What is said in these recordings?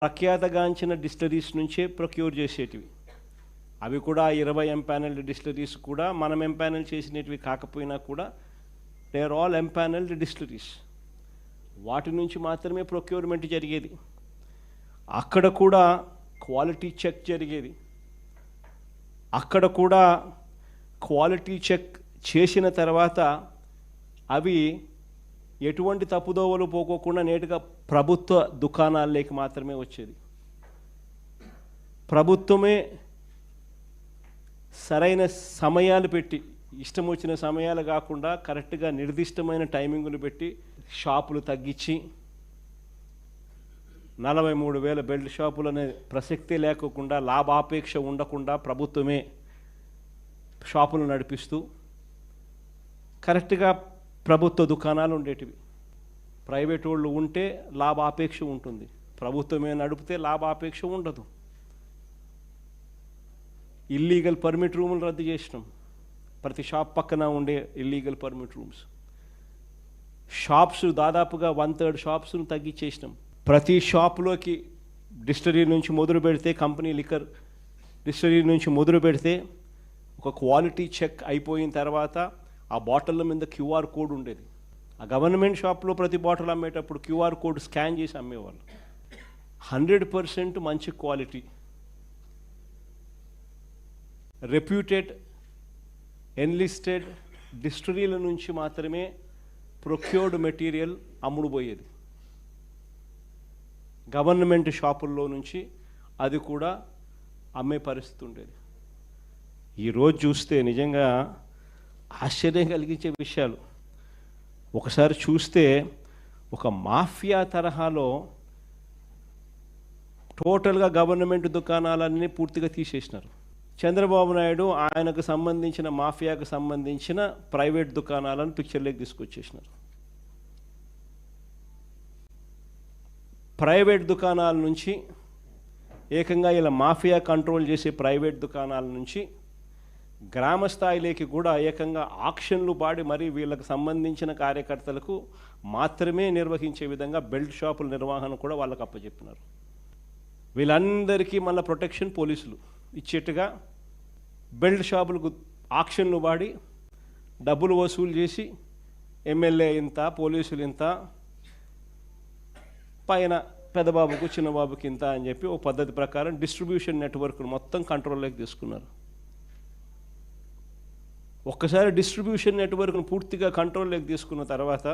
ప్రఖ్యాతగాంచిన distilleries నుంచే procure చేసేటివి. అవి కూడా 20 ఎంపానల్డ్ డిస్టిలరీస్ కూడా మనం ఎంపానల్ చేసినవి కాకపోయినా కూడా they are all empanelled distilleries. వాటి నుంచి మాత్రమే ప్రొక్యూర్మెంట్ జరిగేది. అక్కడ కూడా క్వాలిటీ చెక్ జరిగేది. అక్కడ కూడా క్వాలిటీ చెక్ చేసిన తర్వాత అవి ఎటువంటి తప్పుదోవలు పోకోకుండా నేరుగా ప్రభుత్వ దుకాణాల్లోకి మాత్రమే వచ్చేది. ప్రభుత్వమే సరైన సమయాలు పెట్టి, ఇష్టం వచ్చిన సమయాలు కాకుండా కరెక్ట్గా నిర్దిష్టమైన టైమింగులు పెట్టి షాపులు తగ్గించి 43,000 బెల్ట్ షాపులు అనే ప్రసక్తే లేకోకుండా లాభాపేక్ష ఉండకుండా ప్రభుత్వమే షాపులు నడిపిస్తూ కరెక్ట్గా ప్రభుత్వ దుకాణాలు ఉండేటివి. ప్రైవేట్ వాళ్ళు ఉంటే లాభాపేక్ష ఉంటుంది, ప్రభుత్వమే నడిపితే లాభాపేక్ష ఉండదు. ఇల్లీగల్ పర్మిట్ రూములు రద్దు చేసినాం. ప్రతి షాప్ పక్కన ఉండే ఇల్లీగల్ పర్మిట్ రూమ్స్. షాప్స్ దాదాపుగా 1/3 షాప్స్ను తగ్గించేసినాం. ప్రతి షాప్లోకి డిస్టిలరీ నుంచి మొదలు పెడితే, కంపెనీ లిక్కర్ డిస్టిలరీ నుంచి మొదలు పెడితే ఒక క్వాలిటీ చెక్ అయిపోయిన తర్వాత ఆ బాటిళ్ళ మీద QR కోడ్ ఉండేది. ఆ గవర్నమెంట్ షాప్లో ప్రతి బాటిల్ అమ్మేటప్పుడు QR కోడ్ స్కాన్ చేసి అమ్మేవాళ్ళు. 100% మంచి క్వాలిటీ, రెప్యూటెడ్ ఎన్లిస్టెడ్ డిస్టిలరీల నుంచి మాత్రమే ప్రొక్యూర్డ్ మెటీరియల్ అమ్ముడుపోయేది. గవర్నమెంట్ షాపుల్లో నుంచి అది కూడా అమ్మే పరిస్థితి ఉండేది. ఈరోజు చూస్తే నిజంగా ఆశ్చర్యం కలిగించే విషయాలు. ఒకసారి చూస్తే ఒక మాఫియా తరహాలో టోటల్గా గవర్నమెంట్ దుకాణాలన్నీ పూర్తిగా తీసేసినారు. చంద్రబాబు నాయుడు ఆయనకు సంబంధించిన మాఫియాకు సంబంధించిన ప్రైవేట్ దుకాణాలను పిక్చర్లోకి తీసుకొచ్చేసినారు. ప్రైవేట్ దుకాణాల నుంచి ఏకంగా ఇలా మాఫియా కంట్రోల్ చేసే ప్రైవేట్ దుకాణాల నుంచి గ్రామ స్థాయిలోకి కూడా ఏకంగా ఆక్షన్లు పాడి మరీ వీళ్ళకి సంబంధించిన కార్యకర్తలకు మాత్రమే నిర్వహించే విధంగా బెల్ట్ షాపుల నిర్వహణ కూడా వాళ్ళకు అప్పచెప్పినారు. వీళ్ళందరికీ మళ్ళీ ప్రొటెక్షన్ పోలీసులు ఇచ్చేట్టుగా బెల్ట్ షాపులకు ఆక్షన్లు పాడి డబ్బులు వసూలు చేసి ఎమ్మెల్యే ఇంత, పోలీసులు ఇంత, పైన పెద్దబాబుకు చిన్నబాబుకి ఇంత అని చెప్పి ఒక పద్ధతి ప్రకారం డిస్ట్రిబ్యూషన్ నెట్వర్క్ను మొత్తం కంట్రోల్లోకి తీసుకున్నారు. ఒక్కసారి డిస్ట్రిబ్యూషన్ నెట్వర్క్ను పూర్తిగా కంట్రోల్లోకి తీసుకున్న తర్వాత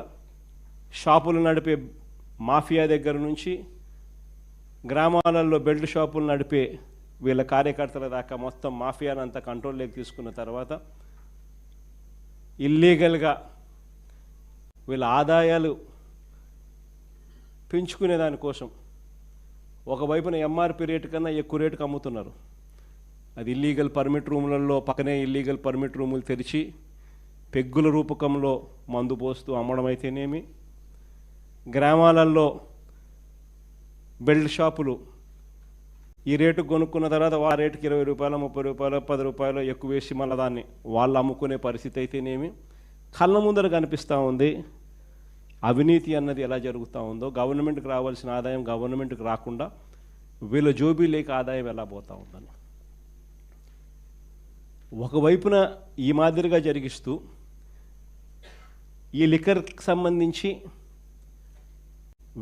షాపులు నడిపే మాఫియా దగ్గర నుంచి గ్రామాలలో బెల్ట్ షాపులు నడిపే వీళ్ళ కార్యకర్తల దాకా మొత్తం మాఫియాను అంతా కంట్రోల్లోకి తీసుకున్న తర్వాత ఇల్లీగల్గా వీళ్ళ ఆదాయాలు పెంచుకునే దానికోసం ఒకవైపున MRP రేటు కన్నా ఎక్కువ రేటుకు అమ్ముతున్నారు. అది ఇల్లీగల్ పర్మిట్ రూములలో పక్కనే ఇల్లీగల్ పర్మిట్ రూములు తెరిచి పెగ్గుల రూపకంలో మందు పోస్తూ అమ్మడం అయితేనేమి, గ్రామాలలో బెల్ట్ షాపులు ఈ రేటుకు కొనుక్కున్న తర్వాత ఆ రేటుకి 20 రూపాయలు, 30 రూపాయలు, 10 రూపాయలు ఎక్కువ వేసి మళ్ళీ దాన్ని వాళ్ళు అమ్ముకునే పరిస్థితి అయితేనేమి కళ్ళ ముందర కనిపిస్తూ ఉంది. అవినీతి అన్నది ఎలా జరుగుతూ ఉందో, గవర్నమెంట్కి రావాల్సిన ఆదాయం గవర్నమెంట్కి రాకుండా వీళ్ళ జోబీలేక ఆదాయం ఎలా పోతూ ఉందని ఒకవైపున ఈ మాదిరిగా జరిగిస్తూ ఈ లిక్కర్కి సంబంధించి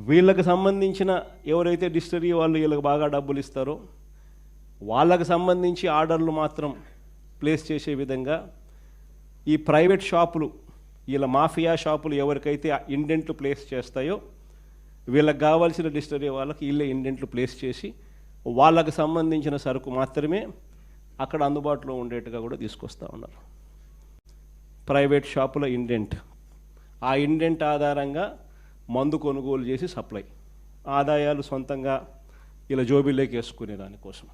వీళ్ళకి సంబంధించిన ఎవరైతే డిస్టిలరీ వాళ్ళు వీళ్ళకి బాగా డబ్బులు ఇస్తారో వాళ్ళకి సంబంధించి ఆర్డర్లు మాత్రం ప్లేస్ చేసే విధంగా ఈ ప్రైవేట్ షాపులు, వీళ్ళ మాఫియా షాపులు ఎవరికైతే ఇండెంట్లు ప్లేస్ చేస్తాయో వీళ్ళకి కావాల్సిన డిస్టిలరీ వాళ్ళకి వీళ్ళే ఇండెంట్లు ప్లేస్ చేసి వాళ్ళకి సంబంధించిన సరుకు మాత్రమే అక్కడ అందుబాటులో ఉండేట్టుగా కూడా తీసుకొస్తూ ఉన్నారు. ప్రైవేట్ షాపుల ఇండెంట్, ఆ ఇండెంట్ ఆధారంగా మందు కొనుగోలు చేసి సప్లై, ఆదాయాలు సొంతంగా ఇలా జోబీలోకి వేసుకునే దానికోసం.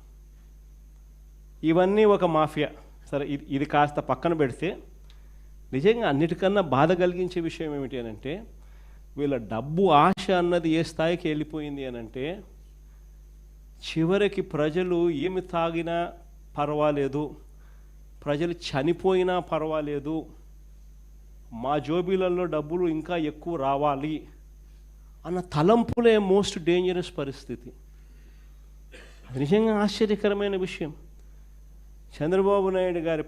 ఇవన్నీ ఒక మాఫియా. సరే, ఇది కాస్త పక్కన పెడితే నిజంగా అన్నిటికన్నా బాధ కలిగించే విషయం ఏమిటి అని అంటే వీళ్ళ డబ్బు ఆశ అన్నది ఏ స్థాయికి వెళ్ళిపోయింది అని అంటే చివరికి ప్రజలు ఏమి తాగినా పర్వాలేదు, ప్రజలు చనిపోయినా పర్వాలేదు, మా జోబీలలో డబ్బులు ఇంకా ఎక్కువ రావాలి అన్న తలంపులే మోస్ట్ డేంజరస్ పరిస్థితి. అది నిజంగా ఆశ్చర్యకరమైన విషయం. చంద్రబాబు నాయుడు గారి